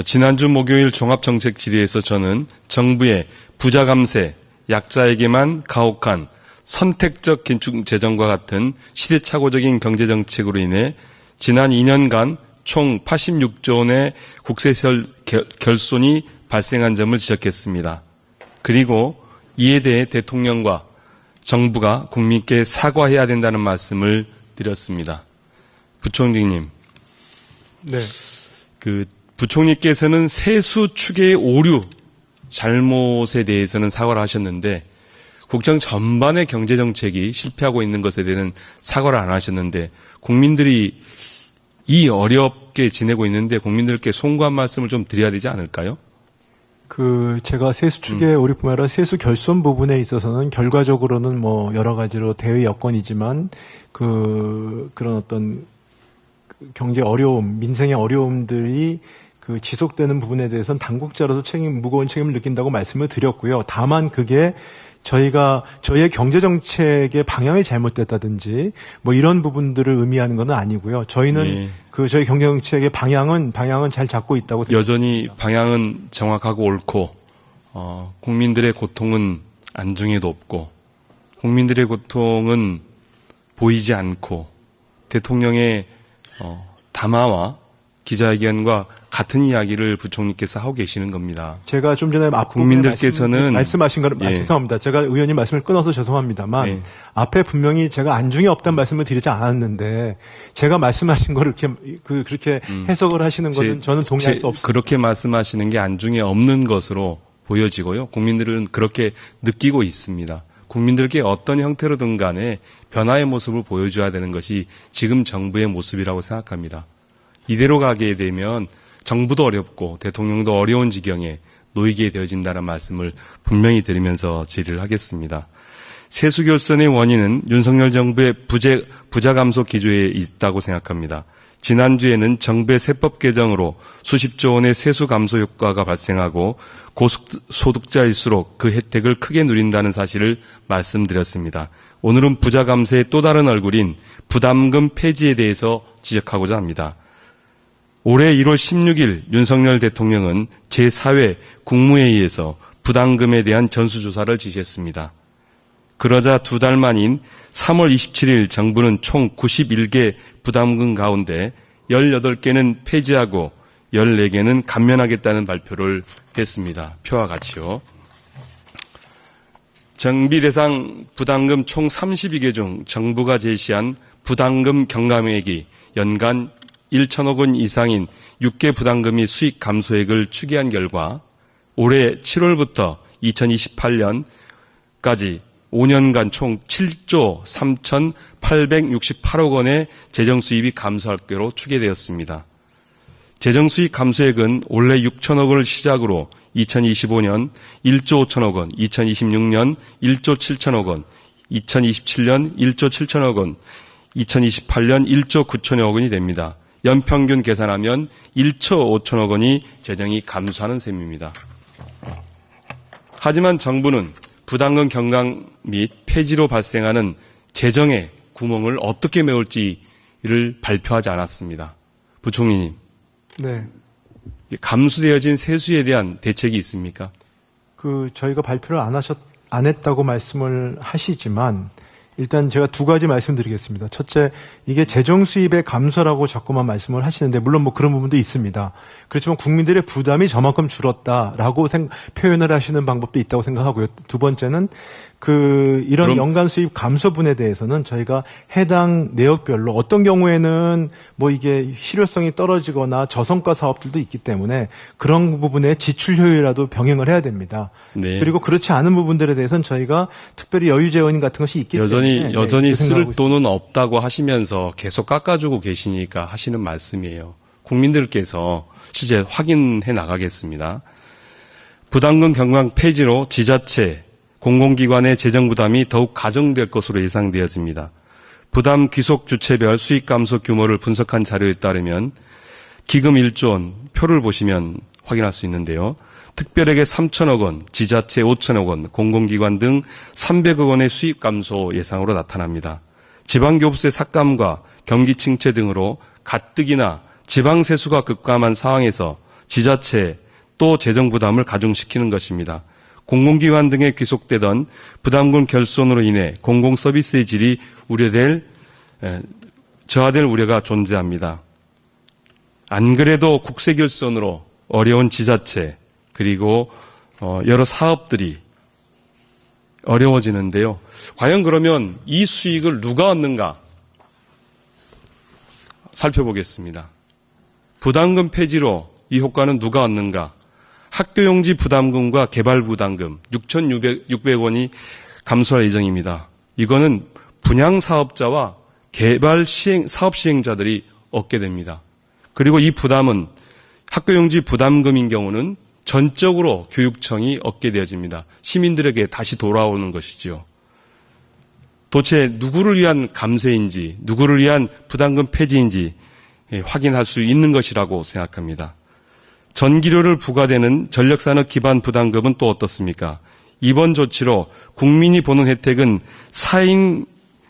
지난주 목요일 종합정책 질의에서 저는 정부의 부자 감세, 약자에게만 가혹한 선택적 긴축 재정과 같은 시대착오적인 경제정책으로 인해 지난 2년간 총 86조 원의 국세세 결손이 발생한 점을 지적했습니다. 그리고 이에 대해 대통령과 정부가 국민께 사과해야 된다는 말씀을 드렸습니다. 부총리님, 네. 부총리께서는 세수 추계의 오류, 잘못에 대해서는 사과를 하셨는데 국정 전반의 경제정책이 실패하고 있는 것에 대해서는 사과를 안 하셨는데 국민들이 이 어렵게 지내고 있는데 국민들께 송구한 말씀을 좀 드려야 되지 않을까요? 제가 세수 추계의 오류뿐만 아니라 세수 결손 부분에 있어서는 결과적으로는 뭐 여러 가지로 대외 여건이지만 그런 어떤 경제 어려움, 민생의 어려움들이 지속되는 부분에 대해서는 당국자로서 무거운 책임을 느낀다고 말씀을 드렸고요. 다만 그게 저희의 경제정책의 방향이 잘못됐다든지 뭐 이런 부분들을 의미하는 건 아니고요. 저희는 저희 경제정책의 방향은 잘 잡고 있다고 생각합니다. 여전히 방향은 정확하고 옳고, 국민들의 고통은 안중에도 없고, 국민들의 고통은 보이지 않고, 대통령의 담화와 기자회견과 같은 이야기를 부총리께서 하고 계시는 겁니다. 제가 좀 전에 국민들께서는 말씀하신 거를 죄송합니다. 제가 의원님 말씀을 끊어서 죄송합니다만 앞에 분명히 제가 안중에 없다는 말씀을 드리지 않았는데 제가 말씀하신 거를 그렇게 해석을 하시는 것은 저는 동의할 수 없습니다. 그렇게 말씀하시는 게 안중에 없는 것으로 보여지고요. 국민들은 그렇게 느끼고 있습니다. 국민들께 어떤 형태로든 간에 변화의 모습을 보여줘야 되는 것이 지금 정부의 모습이라고 생각합니다. 이대로 가게 되면 정부도 어렵고 대통령도 어려운 지경에 놓이게 되어진다는 말씀을 분명히 드리면서 질의를 하겠습니다. 세수 결손의 원인은 윤석열 정부의 부자 감소 기조에 있다고 생각합니다. 지난주에는 정부의 세법 개정으로 수십조 원의 세수 감소 효과가 발생하고 고소득자일수록 그 혜택을 크게 누린다는 사실을 말씀드렸습니다. 오늘은 부자 감세의 또 다른 얼굴인 부담금 폐지에 대해서 지적하고자 합니다. 올해 1월 16일 윤석열 대통령은 제4회 국무회의에서 부담금에 대한 전수조사를 지시했습니다. 그러자 2달 만인 3월 27일 정부는 총 91개 부담금 가운데 18개는 폐지하고 14개는 감면하겠다는 발표를 했습니다. 표와 같이요. 정비 대상 부담금 총 32개 중 정부가 제시한 부담금 경감액이 연간 1천억 원 이상인 6개 부담금이 수익 감소액을 추계한 결과 올해 7월부터 2028년까지 5년간 총 7조 3,868억 원의 재정 수입이 감소할 거로 추계되었습니다. 재정 수입 감소액은 원래 6천억 원을 시작으로 2025년 1조 5천억 원, 2026년 1조 7천억 원, 2027년 1조 7천억 원, 2028년 1조 9천억 원이 됩니다. 연평균 계산하면 1조 5천억 원이 재정이 감소하는 셈입니다. 하지만 정부는 부담금 경감 및 폐지로 발생하는 재정의 구멍을 어떻게 메울지를 발표하지 않았습니다. 부총리님. 네. 감수되어진 세수에 대한 대책이 있습니까? 저희가 발표를 안 했다고 말씀을 하시지만 일단 제가 두 가지 말씀드리겠습니다. 첫째, 이게 재정 수입의 감소라고 자꾸만 말씀을 하시는데 물론 뭐 그런 부분도 있습니다. 그렇지만 국민들의 부담이 저만큼 줄었다라고 표현을 하시는 방법도 있다고 생각하고요. 두 번째는 이런 연간 수입 감소분에 대해서는 저희가 해당 내역별로 어떤 경우에는 뭐 이게 실효성이 떨어지거나 저성과 사업들도 있기 때문에 그런 부분에 지출 효율이라도 병행을 해야 됩니다. 네. 그리고 그렇지 않은 부분들에 대해서는 저희가 특별히 여유 재원 같은 것이 있기 때문에 여전히 쓸 돈은 없다고 하시면서 계속 깎아주고 계시니까 하시는 말씀이에요. 국민들께서 실제 확인해 나가겠습니다. 부담금 경감 폐지로 지자체, 공공기관의 재정 부담이 더욱 가중될 것으로 예상되어집니다. 부담 귀속 주체별 수익 감소 규모를 분석한 자료에 따르면 기금 1조 원 표를 보시면 확인할 수 있는데요. 특별액의 3천억 원, 지자체 5천억 원, 공공기관 등 300억 원의 수입 감소 예상으로 나타납니다. 지방교부세 삭감과 경기 침체 등으로 가뜩이나 지방세수가 급감한 상황에서 지자체 또 재정 부담을 가중시키는 것입니다. 공공기관 등에 귀속되던 부담금 결손으로 인해 공공 서비스의 질이 저하될 우려가 존재합니다. 안 그래도 국세 결손으로 어려운 지자체 그리고 여러 사업들이 어려워지는데요. 과연 그러면 이 수익을 누가 얻는가 살펴보겠습니다. 부담금 폐지로 이 효과는 누가 얻는가? 학교용지 부담금과 개발 부담금 6,600원이 감소할 예정입니다. 이거는 분양 사업자와 개발 사업 시행자들이 얻게 됩니다. 그리고 이 부담은 학교용지 부담금인 경우는 전적으로 교육청이 얻게 되어집니다. 시민들에게 다시 돌아오는 것이죠. 도대체 누구를 위한 감세인지, 누구를 위한 부담금 폐지인지 확인할 수 있는 것이라고 생각합니다. 전기료를 부과되는 전력산업 기반 부담금은 또 어떻습니까? 이번 조치로 국민이 보는 혜택은 4인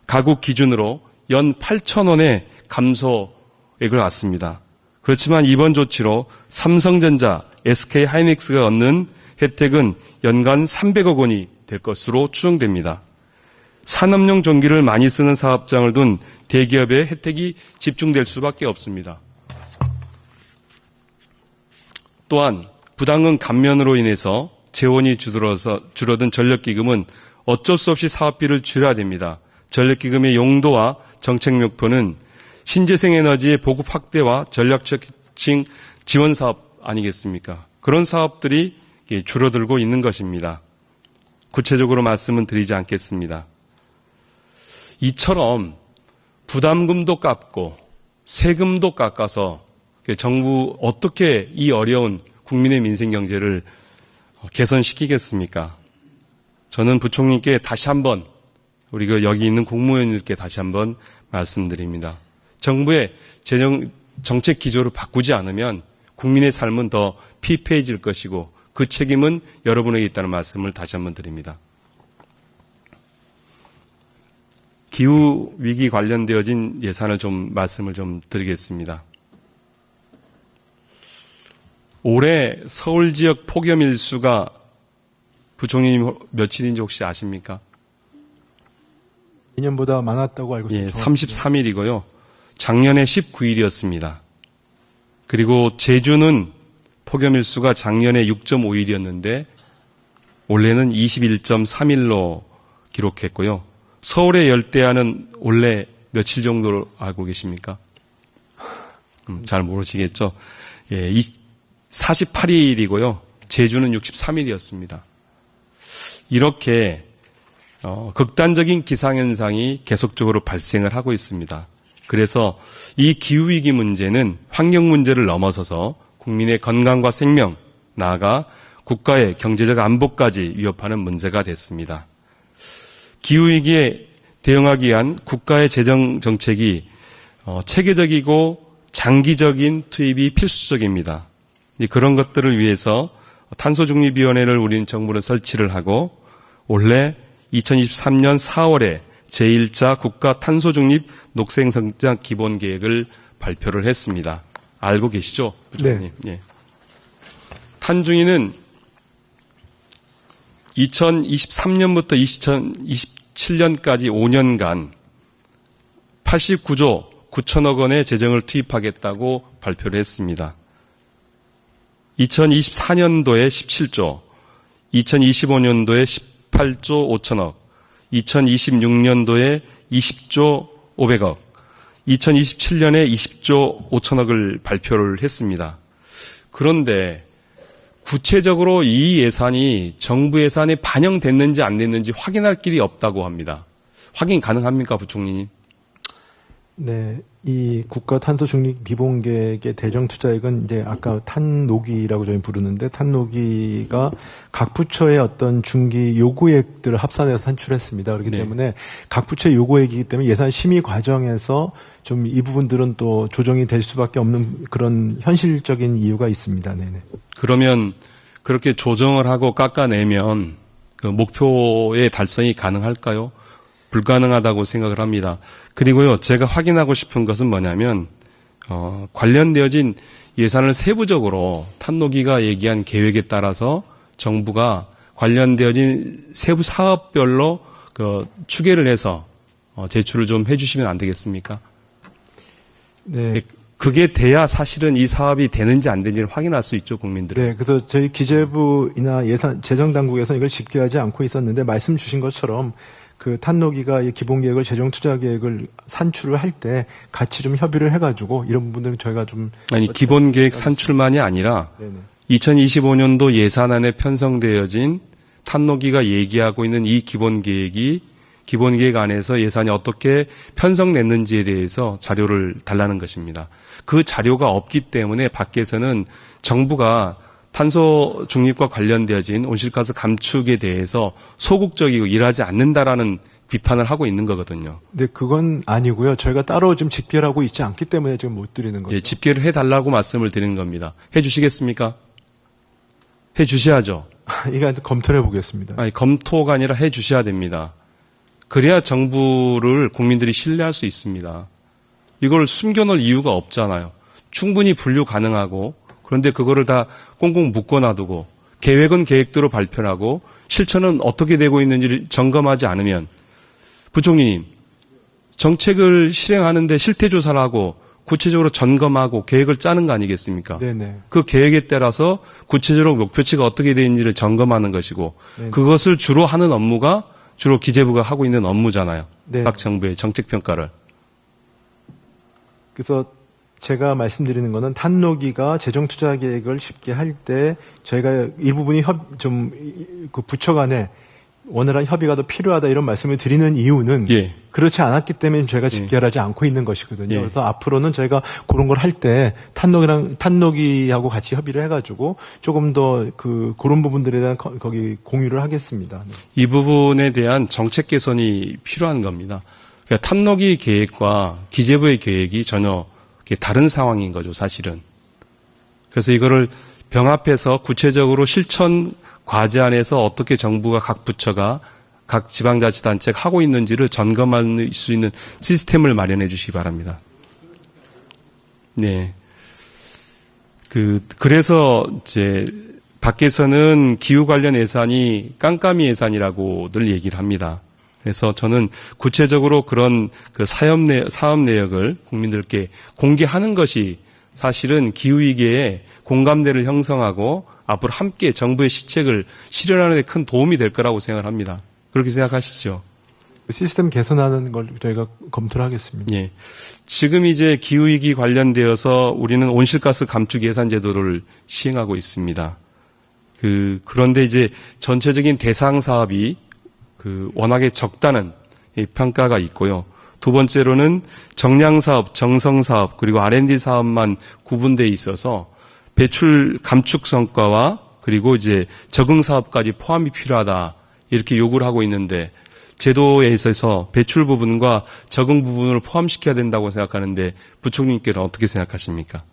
가구 기준으로 연 8,000원의 감소액을 갖습니다. 그렇지만 이번 조치로 삼성전자, SK하이닉스가 얻는 혜택은 연간 300억 원이 될 것으로 추정됩니다. 산업용 전기를 많이 쓰는 사업장을 둔 대기업의 혜택이 집중될 수밖에 없습니다. 또한 부담금 감면으로 인해서 재원이 줄어든 전력기금은 어쩔 수 없이 사업비를 줄여야 됩니다. 전력기금의 용도와 정책 목표는 신재생 에너지의 보급 확대와 전략적인 지원 사업 아니겠습니까? 그런 사업들이 줄어들고 있는 것입니다. 구체적으로 말씀은 드리지 않겠습니다. 이처럼 부담금도 깎고 세금도 깎아서 정부 어떻게 이 어려운 국민의 민생 경제를 개선시키겠습니까? 저는 부총리께 다시 한번 우리 여기 있는 국무위원님께 다시 한번 말씀드립니다. 정부의 정책 기조를 바꾸지 않으면 국민의 삶은 더 피폐해질 것이고 그 책임은 여러분에게 있다는 말씀을 다시 한번 드립니다. 기후 위기 관련되어진 예산을 말씀을 드리겠습니다. 올해 서울 지역 폭염 일수가 부총리님 며칠인지 혹시 아십니까? 2년보다 많았다고 알고 있습니다. 예, 33일이고요. 작년에 19일이었습니다. 그리고 제주는 폭염 일수가 작년에 6.5일이었는데 올해는 21.3일로 기록했고요. 서울의 열대야는 원래 며칠 정도로 알고 계십니까? 잘 모르시겠죠? 예, 48일이고요. 제주는 63일이었습니다. 이렇게 극단적인 기상현상이 계속적으로 발생을 하고 있습니다. 그래서 이 기후위기 문제는 환경 문제를 넘어서서 국민의 건강과 생명, 나아가 국가의 경제적 안보까지 위협하는 문제가 됐습니다. 기후위기에 대응하기 위한 국가의 재정 정책이 체계적이고 장기적인 투입이 필수적입니다. 그런 것들을 위해서 탄소중립위원회를 우리는 정부는 설치를 하고 올해 2023년 4월에 제1차 국가 탄소중립 녹색성장 기본계획을 발표를 했습니다. 알고 계시죠? 부장님? 네. 예. 탄중위는 2023년부터 2027년까지 5년간 89조 9천억 원의 재정을 투입하겠다고 발표를 했습니다. 2024년도에 17조, 2025년도에 18조 5천억, 2026년도에 20조 500억, 2027년에 20조 5천억을 발표를 했습니다. 그런데 구체적으로 이 예산이 정부 예산에 반영됐는지 안 됐는지 확인할 길이 없다고 합니다. 확인 가능합니까, 부총리님? 네, 이 국가 탄소 중립 기본계획의 대정 투자액은 이제 아까 탄노기라고 저희 부르는데 탄노기가 각 부처의 어떤 중기 요구액들을 합산해서 산출했습니다. 그렇기 때문에 각 부처의 요구액이기 때문에 예산 심의 과정에서 좀 이 부분들은 또 조정이 될 수밖에 없는 그런 현실적인 이유가 있습니다. 네네. 그러면 그렇게 조정을 하고 깎아내면 그 목표의 달성이 가능할까요? 불가능하다고 생각을 합니다. 그리고요, 제가 확인하고 싶은 것은 뭐냐면 관련되어진 예산을 세부적으로 탄노기가 얘기한 계획에 따라서 정부가 관련되어진 세부 사업별로 추계를 해서 제출을 좀 해주시면 안 되겠습니까? 네. 그게 돼야 사실은 이 사업이 되는지 안 되는지를 확인할 수 있죠, 국민들은. 네, 그래서 저희 기재부나 재정당국에서는 이걸 집계하지 않고 있었는데 말씀 주신 것처럼 그 탄노기가 이 기본계획을 재정투자계획을 산출을 할 때 같이 좀 협의를 해가지고 이런 부분들은 저희가 좀 아니 기본계획 산출만이 아니라 네네. 2025년도 예산안에 편성되어진 탄노기가 얘기하고 있는 이 기본계획이 기본계획 안에서 예산이 어떻게 편성됐는지에 대해서 자료를 달라는 것입니다. 그 자료가 없기 때문에 밖에서는 정부가 탄소 중립과 관련되어진 온실가스 감축에 대해서 소극적이고 일하지 않는다라는 비판을 하고 있는 거거든요. 네, 그건 아니고요. 저희가 따로 좀 집계를 하고 있지 않기 때문에 지금 못 드리는 거죠. 예, 집계를 해달라고 말씀을 드리는 겁니다. 해주시겠습니까? 해주셔야죠. 이거 검토를 해보겠습니다. 아니, 검토가 아니라 해주셔야 됩니다. 그래야 정부를 국민들이 신뢰할 수 있습니다. 이걸 숨겨놓을 이유가 없잖아요. 충분히 분류 가능하고 그런데 그거를 다 꽁꽁 묶어놔두고 계획은 계획대로 발표하고 실천은 어떻게 되고 있는지를 점검하지 않으면 부총리님 정책을 실행하는데 실태조사를 하고 구체적으로 점검하고 계획을 짜는 거 아니겠습니까? 네네. 그 계획에 따라서 구체적으로 목표치가 어떻게 되는지를 점검하는 것이고 네네. 그것을 주로 하는 업무가 주로 기재부가 하고 있는 업무잖아요. 네. 각 정부의 정책평가를. 그래서 제가 말씀드리는 거는 탄노기가 재정투자계획을 쉽게 할 때 저희가 일부분이 그 부처 간에 원활한 협의가 더 필요하다 이런 말씀을 드리는 이유는 예. 그렇지 않았기 때문에 저희가 집계를 하지 않고 있는 것이거든요. 예. 그래서 앞으로는 저희가 그런 걸 할 때 탄노기하고 같이 협의를 해가지고 조금 더 그런 부분들에 대한 거기 공유를 하겠습니다. 네. 이 부분에 대한 정책 개선이 필요한 겁니다. 그러니까 탄노기 계획과 기재부의 계획이 전혀 다른 상황인 거죠, 사실은. 그래서 이거를 병합해서 구체적으로 실천 과제안에서 어떻게 정부가 각 부처가 각 지방자치단체가 하고 있는지를 점검할 수 있는 시스템을 마련해 주시기 바랍니다. 네. 그래서 이제 밖에서는 기후 관련 예산이 깜깜이 예산이라고들 얘기를 합니다. 그래서 저는 구체적으로 그런 사업 내역을 국민들께 공개하는 것이 사실은 기후위기에 공감대를 형성하고 앞으로 함께 정부의 시책을 실현하는 데 큰 도움이 될 거라고 생각을 합니다. 그렇게 생각하시죠? 시스템 개선하는 걸 저희가 검토를 하겠습니다. 예. 지금 이제 기후위기 관련되어서 우리는 온실가스 감축 예산 제도를 시행하고 있습니다. 그런데 이제 전체적인 대상 사업이 워낙에 적다는 평가가 있고요. 두 번째로는 정량 사업, 정성 사업, 그리고 R&D 사업만 구분되어 있어서 배출 감축 성과와 그리고 이제 적응 사업까지 포함이 필요하다. 이렇게 요구를 하고 있는데 제도에 있어서 배출 부분과 적응 부분을 포함시켜야 된다고 생각하는데 부총리께는 어떻게 생각하십니까?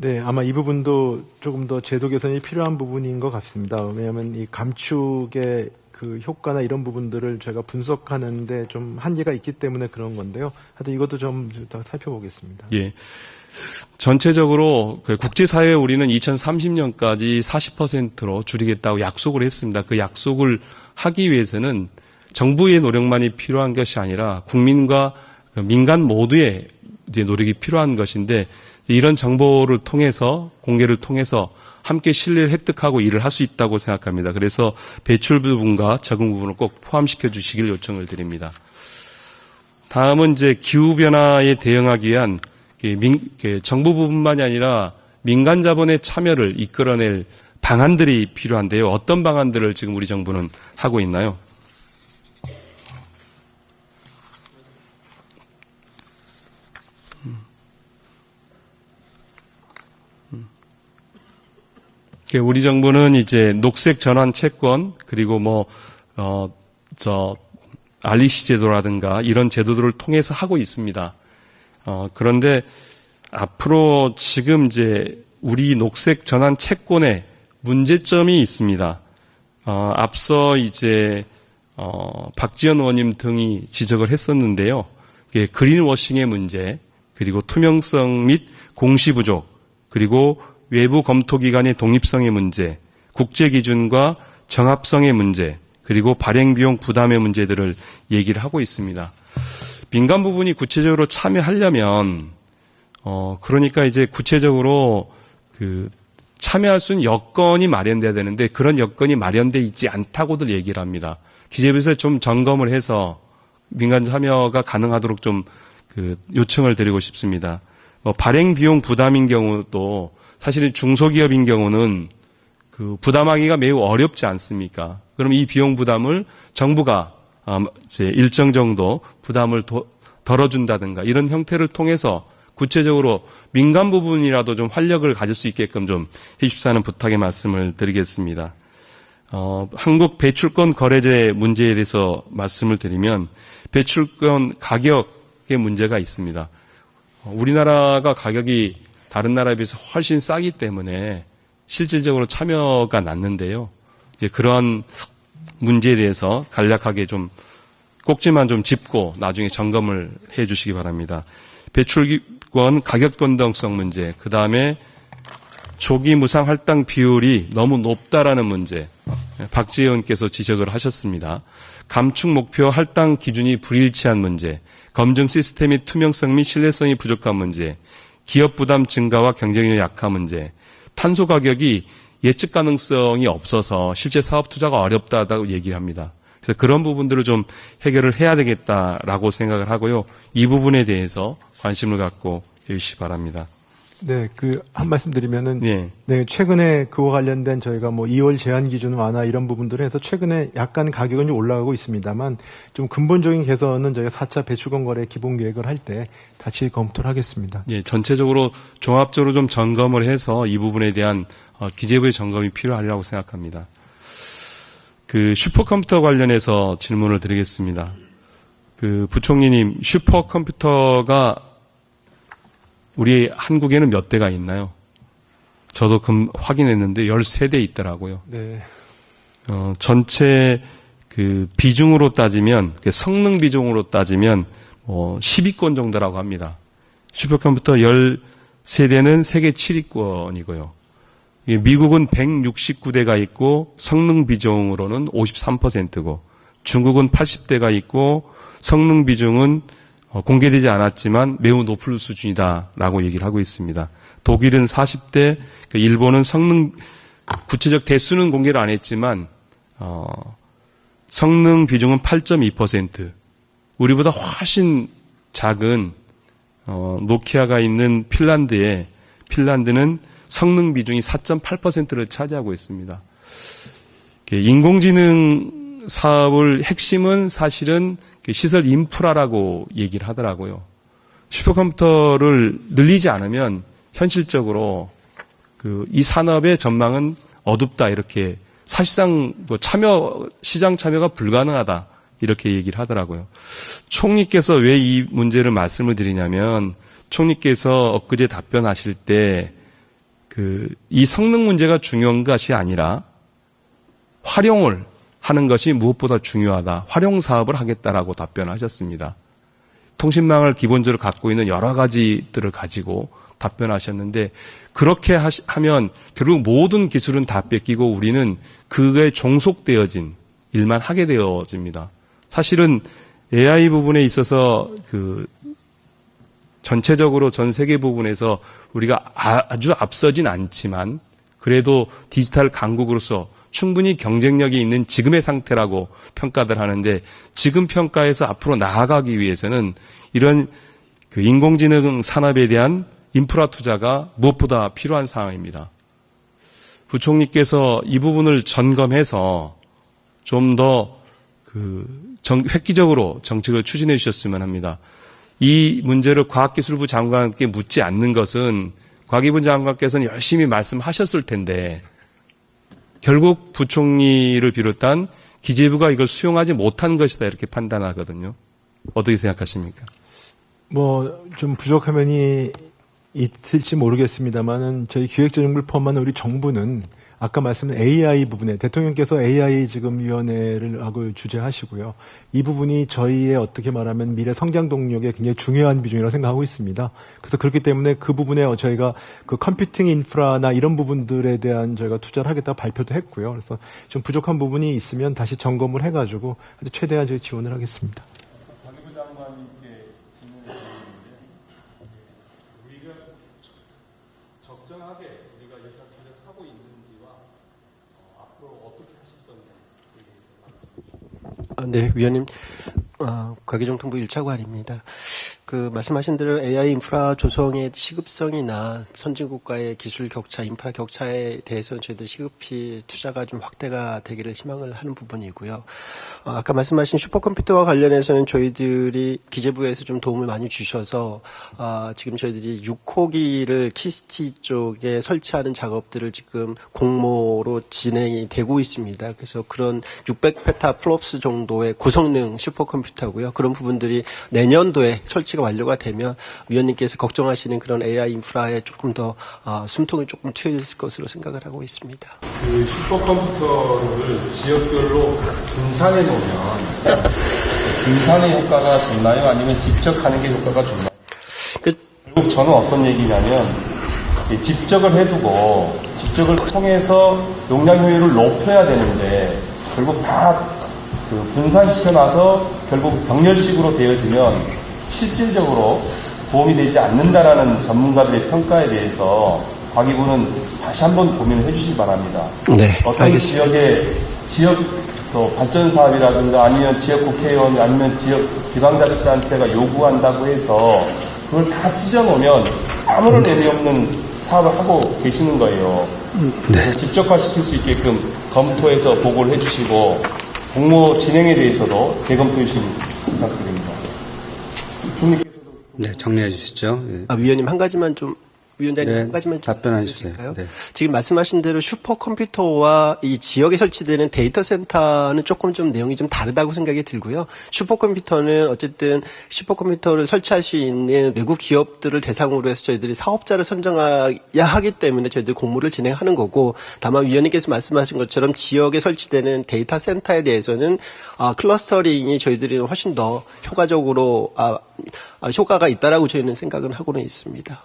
네, 아마 이 부분도 조금 더 제도 개선이 필요한 부분인 것 같습니다. 왜냐하면 이 감축의 효과나 이런 부분들을 저희가 분석하는데 좀 한계가 있기 때문에 그런 건데요. 하여튼 이것도 좀 더 살펴보겠습니다. 예. 전체적으로 국제사회에 우리는 2030년까지 40%로 줄이겠다고 약속을 했습니다. 그 약속을 하기 위해서는 정부의 노력만이 필요한 것이 아니라 국민과 민간 모두의 이제 노력이 필요한 것인데 이런 정보를 통해서 공개를 통해서 함께 신뢰를 획득하고 일을 할 수 있다고 생각합니다. 그래서 배출 부분과 적응 부분을 꼭 포함시켜 주시길 요청을 드립니다. 다음은 이제 기후변화에 대응하기 위한 정부 부분만이 아니라 민간 자본의 참여를 이끌어낼 방안들이 필요한데요. 어떤 방안들을 지금 우리 정부는 하고 있나요? 우리 정부는 이제 녹색 전환 채권 그리고 REC 제도라든가 이런 제도들을 통해서 하고 있습니다. 그런데 앞으로 지금 이제 우리 녹색 전환 채권에 문제점이 있습니다. 앞서 이제 박지원 의원님 등이 지적을 했었는데요. 그린워싱의 문제, 그리고 투명성 및 공시 부족, 그리고 외부 검토기관의 독립성의 문제, 국제기준과 정합성의 문제, 그리고 발행비용 부담의 문제들을 얘기를 하고 있습니다. 민간 부분이 구체적으로 참여하려면, 그러니까 이제 구체적으로 참여할 수 있는 여건이 마련돼야 되는데 그런 여건이 마련돼 있지 않다고들 얘기를 합니다. 기재부에서 좀 점검을 해서 민간 참여가 가능하도록 좀 요청을 드리고 싶습니다. 발행 비용 부담인 경우도 사실은 중소기업인 경우는 부담하기가 매우 어렵지 않습니까? 그럼 이 비용 부담을 정부가 이제 일정 정도 부담을 덜어준다든가 이런 형태를 통해서 구체적으로 민간 부분이라도 좀 활력을 가질 수 있게끔 좀 해주십사는 부탁의 말씀을 드리겠습니다. 한국 배출권 거래제 문제에 대해서 말씀을 드리면 배출권 가격의 문제가 있습니다. 우리나라가 가격이 다른 나라에 비해서 훨씬 싸기 때문에 실질적으로 참여가 낮는데요. 이제 그러한 문제에 대해서 간략하게 좀 꼭지만 좀 짚고 나중에 점검을 해 주시기 바랍니다. 배출권 가격 변동성 문제, 그 다음에 조기 무상 할당 비율이 너무 높다라는 문제, 박지혜 의원께서 지적을 하셨습니다. 감축 목표 할당 기준이 불일치한 문제, 검증 시스템의 투명성 및 신뢰성이 부족한 문제, 기업 부담 증가와 경쟁력 약화 문제, 탄소 가격이 예측 가능성이 없어서 실제 사업 투자가 어렵다고 얘기합니다. 그래서 그런 부분들을 좀 해결을 해야 되겠다라고 생각을 하고요. 이 부분에 대해서 관심을 갖고 해주시기 바랍니다. 네, 한 말씀 드리면은, 네. 네, 최근에 그와 관련된 저희가 2월 제한 기준 완화 이런 부분들을 해서 최근에 약간 가격은 좀 올라가고 있습니다만 좀 근본적인 개선은 저희가 4차 배출권 거래 기본 계획을 할 때 다시 검토를 하겠습니다. 예, 전체적으로 종합적으로 좀 점검을 해서 이 부분에 대한 기재부의 점검이 필요하리라고 생각합니다. 슈퍼컴퓨터 관련해서 질문을 드리겠습니다. 부총리님, 슈퍼컴퓨터가 우리 한국에는 몇 대가 있나요? 저도 확인했는데 13대 있더라고요. 네. 전체 비중으로 따지면, 성능 비중으로 따지면 10위권 정도라고 합니다. 슈퍼컴퓨터 13대는 세계 7위권이고요. 미국은 169대가 있고 성능 비중으로는 53%고 중국은 80대가 있고 성능 비중은 공개되지 않았지만 매우 높은 수준이다라고 얘기를 하고 있습니다. 독일은 40대, 일본은 성능 구체적 대수는 공개를 안 했지만 성능 비중은 8.2%, 우리보다 훨씬 작은 노키아가 있는 핀란드는 성능 비중이 4.8%를 차지하고 있습니다. 인공지능 사업을 핵심은 사실은 시설 인프라라고 얘기를 하더라고요. 슈퍼컴퓨터를 늘리지 않으면 현실적으로 이 산업의 전망은 어둡다, 이렇게 사실상 시장 참여가 불가능하다, 이렇게 얘기를 하더라고요. 총리께서 왜 이 문제를 말씀을 드리냐면, 총리께서 엊그제 답변하실 때 이 성능 문제가 중요한 것이 아니라 활용을 하는 것이 무엇보다 중요하다, 활용 사업을 하겠다라고 답변하셨습니다. 통신망을 기본적으로 갖고 있는 여러 가지들을 가지고 답변하셨는데, 그렇게 하면 결국 모든 기술은 다 뺏기고 우리는 그거에 종속되어진 일만 하게 되어집니다. 사실은 AI 부분에 있어서 전체적으로 전 세계 부분에서 우리가 아주 앞서진 않지만 그래도 디지털 강국으로서 충분히 경쟁력이 있는 지금의 상태라고 평가들 하는데, 지금 평가에서 앞으로 나아가기 위해서는 이런 인공지능 산업에 대한 인프라 투자가 무엇보다 필요한 상황입니다. 부총리께서 이 부분을 점검해서 좀 더 획기적으로 정책을 추진해 주셨으면 합니다. 이 문제를 과학기술부 장관께 묻지 않는 것은 과기부 장관께서는 열심히 말씀하셨을 텐데 결국 부총리를 비롯한 기재부가 이걸 수용하지 못한 것이다, 이렇게 판단하거든요. 어떻게 생각하십니까? 좀 부족한 면이 있을지 모르겠습니다만은 저희 기획재정부를 포함한 우리 정부는 아까 말씀드린 AI 부분에 대통령께서 AI 지금 위원회를 하고 주재하시고요. 이 부분이 저희의 어떻게 말하면 미래 성장 동력에 굉장히 중요한 비중이라고 생각하고 있습니다. 그래서 그렇기 때문에 그 부분에 저희가 그 컴퓨팅 인프라나 이런 부분들에 대한 저희가 투자를 하겠다고 발표도 했고요. 그래서 좀 부족한 부분이 있으면 다시 점검을 해가지고 최대한 저희 지원을 하겠습니다. 관계부 장관님께 질문을 드리는데 우리가 적정하게 우리가 예산 투자하고 있는지와 앞으로 어떻게 하실 건지. 네, 위원님, 과기정통부 1차관입니다. 그 말씀하신 대로 AI 인프라 조성의 시급성이나 선진국가의 기술 격차, 인프라 격차에 대해서는 저희들 시급히 투자가 좀 확대가 되기를 희망을 하는 부분이고요. 아까 말씀하신 슈퍼컴퓨터와 관련해서는 저희들이 기재부에서 좀 도움을 많이 주셔서 지금 저희들이 6호기를 키스티 쪽에 설치하는 작업들을 지금 공모로 진행이 되고 있습니다. 그래서 그런 600페타 플롭스 정도의 고성능 슈퍼컴퓨터고요. 그런 부분들이 내년도에 설치가 완료가 되면 위원님께서 걱정하시는 그런 AI 인프라에 조금 더 숨통을 조금 트일 것으로 생각을 하고 있습니다. 그 슈퍼컴퓨터를 지역별로 분산해 놓으면 분산의 효과가 좋나요? 아니면 직접 하는 게 효과가 좋나요? 결국 저는 어떤 얘기냐면 직접을 해두고 직접을 통해서 용량 효율을 높여야 되는데 결국 다 그 분산시켜놔서 결국 병렬식으로 되어지면 실질적으로 도움이 되지 않는다라는 전문가들의 평가에 대해서 과기부는 다시 한번 고민을 해주시기 바랍니다. 네, 어떤 알겠습니다. 지역 발전 사업이라든가 아니면 지역 국회의원 아니면 지방자치단체가 요구한다고 해서 그걸 다 찢어놓으면 아무런 의미 없는 사업을 하고 계시는 거예요. 네. 직접화시킬 수 있게끔 검토해서 보고를 해주시고 공모 진행에 대해서도 재검토해 주시기 부탁드립니다. 네, 정리해 주시죠. 예. 위원님 한 가지만 좀 위원장님 네, 한 가지만 좀 답변해 주세요. 주실까요? 네. 지금 말씀하신 대로 슈퍼컴퓨터와 이 지역에 설치되는 데이터 센터는 조금 좀 내용이 좀 다르다고 생각이 들고요. 슈퍼컴퓨터는 어쨌든 슈퍼컴퓨터를 설치할 수 있는 외국 기업들을 대상으로 해서 저희들이 사업자를 선정해야 하기 때문에 저희들이 공모를 진행하는 거고, 다만 위원님께서 말씀하신 것처럼 지역에 설치되는 데이터 센터에 대해서는 클러스터링이 저희들이 훨씬 더 효과적으로 효과가 있다라고 저희는 생각은 하고는 있습니다.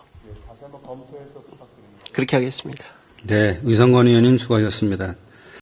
그렇게 하겠습니다. 네, 의성건 의원님 수고하셨습니다.